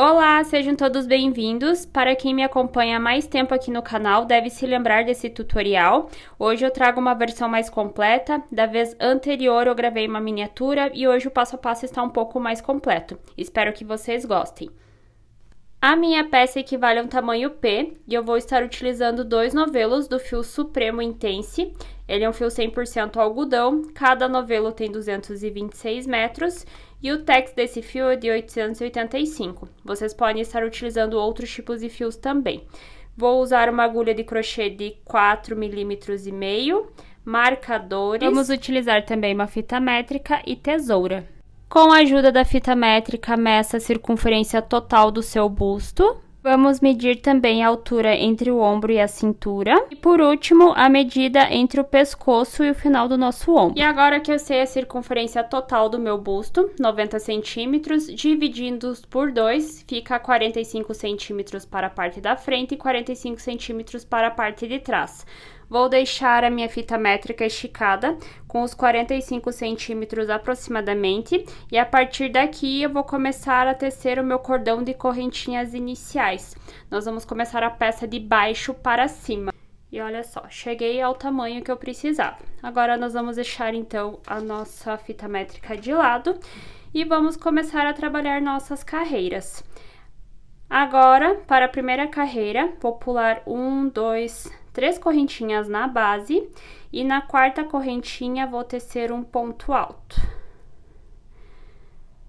Olá, sejam todos bem-vindos. Para quem me acompanha há mais tempo aqui no canal, deve se lembrar desse tutorial. Hoje eu trago uma versão mais completa. Da vez anterior eu gravei uma miniatura e hoje o passo a passo está um pouco mais completo. Espero que vocês gostem. A minha peça equivale a um tamanho P e eu vou estar utilizando 2 novelos do fio Supremo Intense. Ele é um fio 100% algodão, cada novelo tem 226 metros e o tex desse fio é de 885. Vocês podem estar utilizando outros tipos de fios também. Vou usar uma agulha de crochê de 4,5 mm, marcadores. Vamos utilizar também uma fita métrica e tesoura. Com a ajuda da fita métrica, meça a circunferência total do seu busto. Vamos medir também a altura entre o ombro e a cintura. E por último, a medida entre o pescoço e o final do nosso ombro. E agora que eu sei a circunferência total do meu busto, 90 centímetros, dividindo por 2, fica 45 centímetros para a parte da frente e 45 centímetros para a parte de trás. Vou deixar a minha fita métrica esticada com os 45 centímetros aproximadamente e a partir daqui eu vou começar a tecer o meu cordão de correntinhas iniciais. Nós vamos começar a peça de baixo para cima. E olha só, cheguei ao tamanho que eu precisava. Agora nós vamos deixar então a nossa fita métrica de lado e vamos começar a trabalhar nossas carreiras. Agora, para a primeira carreira, vou pular 1, 2, 3 correntinhas na base e na quarta correntinha vou tecer um ponto alto.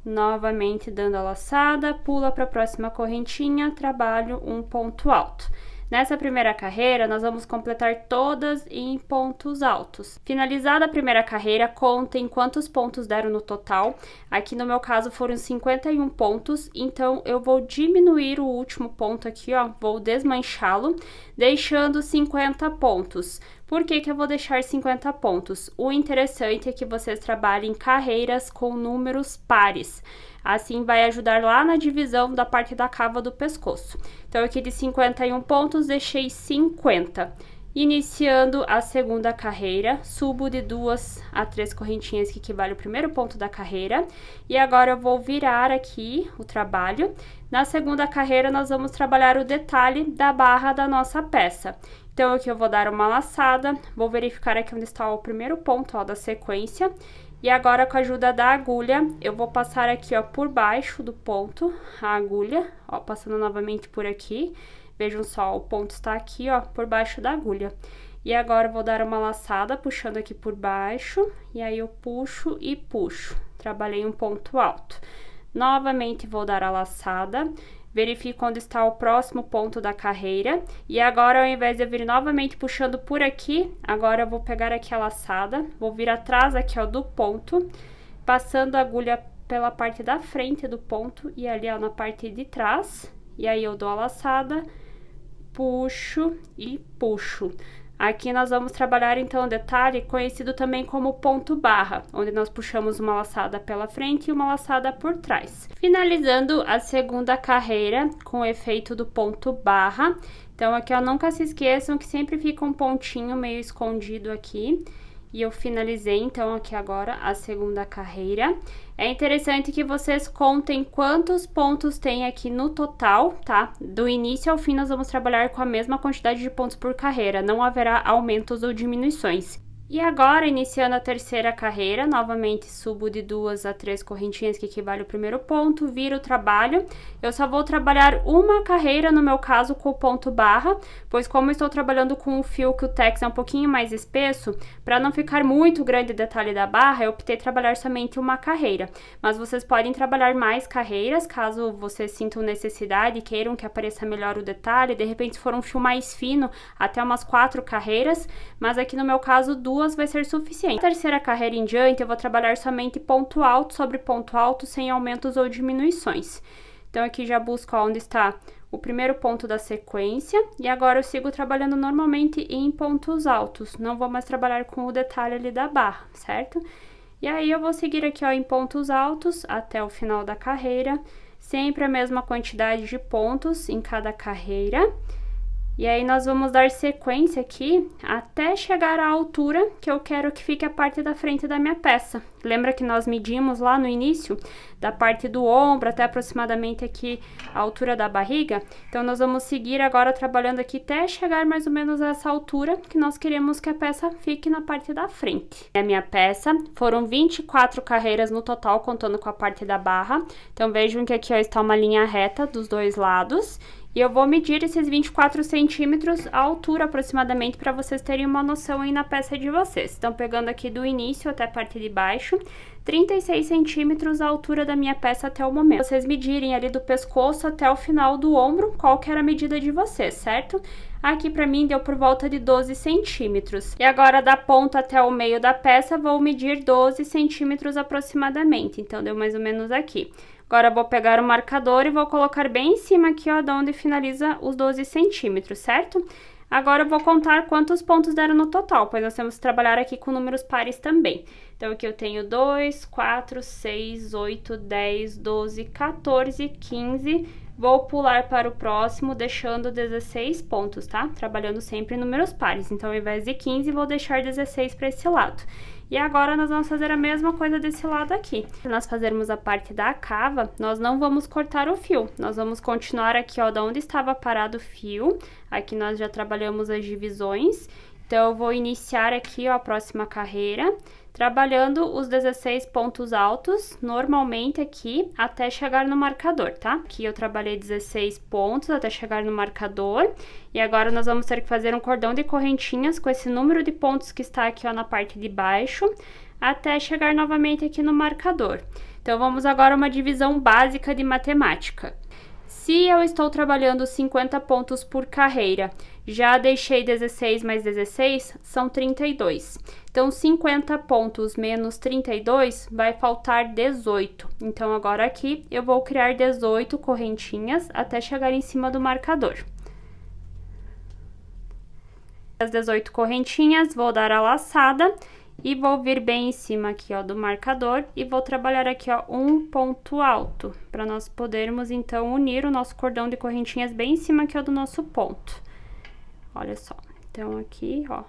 Novamente dando a laçada, pula para a próxima correntinha, trabalho um ponto alto. Nessa primeira carreira, nós vamos completar todas em pontos altos. Finalizada a primeira carreira, contem quantos pontos deram no total. Aqui no meu caso foram 51 pontos, então eu vou diminuir o último ponto aqui, ó, vou desmanchá-lo, deixando 50 pontos. Por que eu vou deixar 50 pontos? O interessante é que vocês trabalhem carreiras com números pares. Assim, vai ajudar lá na divisão da parte da cava do pescoço. Então, aqui de 51 pontos, deixei 50. Iniciando a segunda carreira, subo de 2 a 3 correntinhas, que equivale ao primeiro ponto da carreira. E agora, eu vou virar aqui o trabalho. Na segunda carreira, nós vamos trabalhar o detalhe da barra da nossa peça. Então, aqui eu vou dar uma laçada, vou verificar aqui onde está o primeiro ponto, ó, da sequência. E agora, com a ajuda da agulha, eu vou passar aqui, ó, por baixo do ponto, a agulha, ó, passando novamente por aqui. Vejam só, o ponto está aqui, ó, por baixo da agulha. E agora, eu vou dar uma laçada, puxando aqui por baixo, e aí eu puxo e puxo. Trabalhei um ponto alto. Novamente, vou dar a laçada. Verifico onde está o próximo ponto da carreira. E agora, ao invés de eu vir novamente puxando por aqui, agora eu vou pegar aqui a laçada, vou vir atrás aqui, ó, do ponto, passando a agulha pela parte da frente do ponto e ali, ó, na parte de trás. E aí, eu dou a laçada, puxo e puxo. Aqui nós vamos trabalhar, então, o detalhe conhecido também como ponto barra, onde nós puxamos uma laçada pela frente e uma laçada por trás. Finalizando a segunda carreira com o efeito do ponto barra. Então, aqui, ó, nunca se esqueçam que sempre fica um pontinho meio escondido aqui. E eu finalizei, então, aqui agora a segunda carreira. É interessante que vocês contem quantos pontos tem aqui no total, tá? Do início ao fim, nós vamos trabalhar com a mesma quantidade de pontos por carreira, não haverá aumentos ou diminuições. E agora, iniciando a terceira carreira, novamente subo de 2 a 3 correntinhas, que equivale ao primeiro ponto, viro o trabalho. Eu só vou trabalhar uma carreira, no meu caso, com o ponto barra, pois como eu estou trabalhando com o fio que o tex é um pouquinho mais espesso, para não ficar muito grande o detalhe da barra, eu optei trabalhar somente uma carreira. Mas vocês podem trabalhar mais carreiras, caso vocês sintam necessidade e queiram que apareça melhor o detalhe. De repente, se for um fio mais fino, até umas 4 carreiras, mas aqui no meu caso, 2 vai ser suficiente. Na terceira carreira em diante, eu vou trabalhar somente ponto alto sobre ponto alto, sem aumentos ou diminuições. Então, aqui já busco onde está o primeiro ponto da sequência, e agora eu sigo trabalhando normalmente em pontos altos, não vou mais trabalhar com o detalhe ali da barra, certo? E aí, eu vou seguir aqui, ó, em pontos altos até o final da carreira, sempre a mesma quantidade de pontos em cada carreira. E aí nós vamos dar sequência aqui até chegar à altura que eu quero que fique a parte da frente da minha peça. Lembra que nós medimos lá no início, da parte do ombro até aproximadamente aqui a altura da barriga? Então nós vamos seguir agora trabalhando aqui até chegar mais ou menos a essa altura que nós queremos que a peça fique na parte da frente. A minha peça foram 24 carreiras no total, contando com a parte da barra. Então vejam que aqui ó, está uma linha reta dos dois lados. E eu vou medir esses 24 centímetros, a altura aproximadamente, para vocês terem uma noção aí na peça de vocês. Então, pegando aqui do início até a parte de baixo, 36 centímetros a altura da minha peça até o momento. Vocês medirem ali do pescoço até o final do ombro, qual que era a medida de vocês, certo? Aqui pra mim deu por volta de 12 centímetros. E agora da ponta até o meio da peça, vou medir 12 centímetros aproximadamente. Então, deu mais ou menos aqui. Agora, eu vou pegar o marcador e vou colocar bem em cima aqui, ó, de onde finaliza os 12 centímetros, certo? Agora, eu vou contar quantos pontos deram no total, pois nós temos que trabalhar aqui com números pares também. Então, aqui eu tenho 2, 4, 6, 8, 10, 12, 14, 15... Vou pular para o próximo, deixando 16 pontos, tá? Trabalhando sempre em números pares. Então, ao invés de 15, vou deixar 16 para esse lado. E agora, nós vamos fazer a mesma coisa desse lado aqui. Para nós fazermos a parte da cava, nós não vamos cortar o fio. Nós vamos continuar aqui, ó, da onde estava parado o fio. Aqui nós já trabalhamos as divisões. Então, eu vou iniciar aqui, ó, a próxima carreira, trabalhando os 16 pontos altos, normalmente aqui, até chegar no marcador, tá? Aqui eu trabalhei 16 pontos até chegar no marcador. E agora nós vamos ter que fazer um cordão de correntinhas com esse número de pontos que está aqui, ó, na parte de baixo, até chegar novamente aqui no marcador. Então, vamos agora a uma divisão básica de matemática. Se eu estou trabalhando 50 pontos por carreira, já deixei 16 mais 16, são 32. Então, 50 pontos menos 32, vai faltar 18. Então, agora aqui, eu vou criar 18 correntinhas até chegar em cima do marcador. As 18 correntinhas, vou dar a laçada e vou vir bem em cima aqui, ó, do marcador e vou trabalhar aqui, ó, um ponto alto, para nós podermos, então, unir o nosso cordão de correntinhas bem em cima aqui, ó, do nosso ponto. Olha só, então aqui, ó,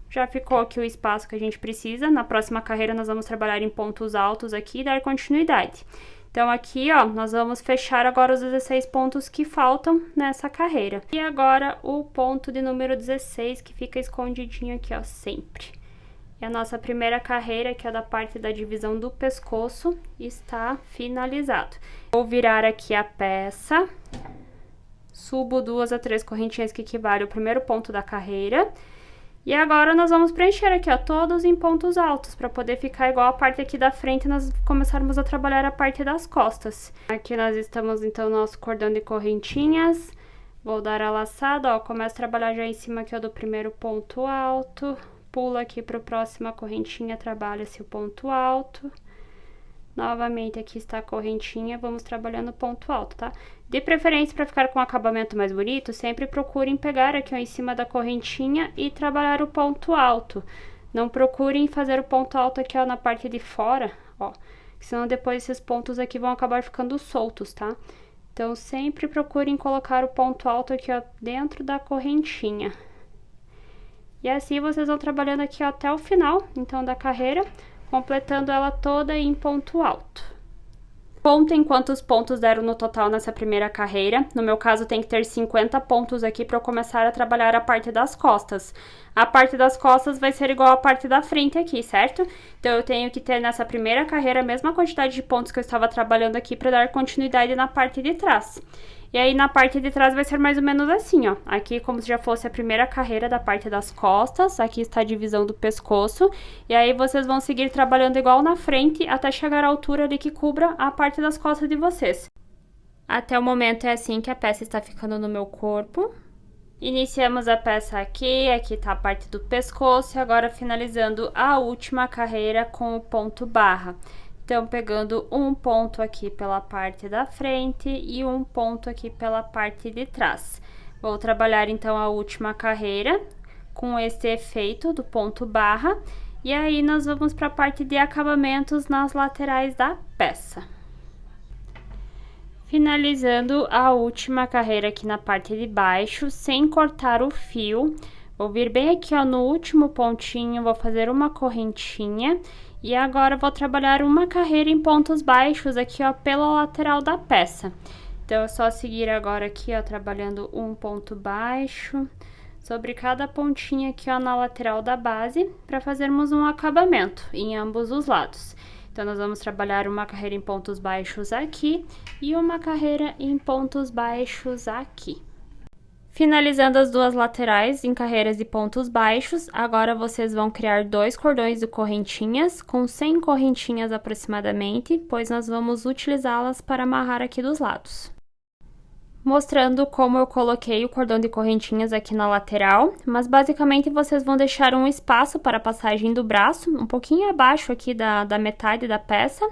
já ficou aqui o espaço que a gente precisa. Na próxima carreira, nós vamos trabalhar em pontos altos aqui e dar continuidade. Então, aqui, ó, nós vamos fechar agora os 16 pontos que faltam nessa carreira. E agora, o ponto de número 16, que fica escondidinho aqui, ó, sempre. E a nossa primeira carreira, que é da parte da divisão do pescoço, está finalizado. Vou virar aqui a peça, subo 2 a 3 correntinhas que equivale ao primeiro ponto da carreira. E agora nós vamos preencher aqui, ó, todos em pontos altos, para poder ficar igual a parte aqui da frente, nós começarmos a trabalhar a parte das costas. Aqui nós estamos, então, no nosso cordão de correntinhas. Vou dar a laçada, ó, começo a trabalhar já em cima aqui, ó, do primeiro ponto alto. Pulo aqui para a próxima correntinha, trabalha-se o ponto alto. Novamente, aqui está a correntinha, vamos trabalhando o ponto alto, tá? De preferência, para ficar com um acabamento mais bonito, sempre procurem pegar aqui, ó, em cima da correntinha e trabalhar o ponto alto. Não procurem fazer o ponto alto aqui, ó, na parte de fora, ó, senão depois esses pontos aqui vão acabar ficando soltos, tá? Então, sempre procurem colocar o ponto alto aqui, ó, dentro da correntinha. E assim vocês vão trabalhando aqui, ó, até o final, então, da carreira, completando ela toda em ponto alto. Contem quantos pontos deram no total nessa primeira carreira. No meu caso, tem que ter 50 pontos aqui para eu começar a trabalhar a parte das costas. A parte das costas vai ser igual à parte da frente aqui, certo? Então, eu tenho que ter nessa primeira carreira a mesma quantidade de pontos que eu estava trabalhando aqui para dar continuidade na parte de trás. E aí, na parte de trás vai ser mais ou menos assim, ó. Aqui, como se já fosse a primeira carreira da parte das costas. Aqui está a divisão do pescoço. E aí, vocês vão seguir trabalhando igual na frente, até chegar à altura ali que cubra a parte das costas de vocês. Até o momento, é assim que a peça está ficando no meu corpo. Iniciamos a peça aqui, aqui tá a parte do pescoço. E agora, finalizando a última carreira com o ponto barra. Então, pegando um ponto aqui pela parte da frente e um ponto aqui pela parte de trás. Vou trabalhar, então, a última carreira com esse efeito do ponto barra. E aí, nós vamos para a parte de acabamentos nas laterais da peça. Finalizando a última carreira aqui na parte de baixo, sem cortar o fio. Vou vir bem aqui, ó, no último pontinho, vou fazer uma correntinha. E agora vou trabalhar uma carreira em pontos baixos aqui, ó, pela lateral da peça. Então, é só seguir agora aqui, ó, trabalhando um ponto baixo sobre cada pontinha aqui, ó, na lateral da base, para fazermos um acabamento em ambos os lados. Então, nós vamos trabalhar uma carreira em pontos baixos aqui e uma carreira em pontos baixos aqui. Finalizando as duas laterais em carreiras e pontos baixos, agora vocês vão criar 2 cordões de correntinhas, com 100 correntinhas aproximadamente, pois nós vamos utilizá-las para amarrar aqui dos lados. Mostrando como eu coloquei o cordão de correntinhas aqui na lateral, mas basicamente vocês vão deixar um espaço para a passagem do braço, um pouquinho abaixo aqui da metade da peça.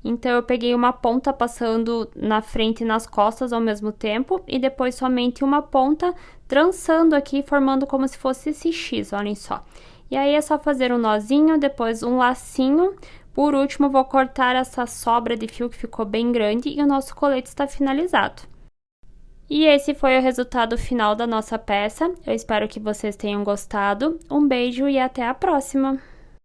Então, eu peguei uma ponta passando na frente e nas costas ao mesmo tempo, e depois somente uma ponta trançando aqui, formando como se fosse esse X, olhem só. E aí, é só fazer um nozinho, depois um lacinho. Por último, vou cortar essa sobra de fio que ficou bem grande e o nosso colete está finalizado. E esse foi o resultado final da nossa peça. Eu espero que vocês tenham gostado. Um beijo e até a próxima!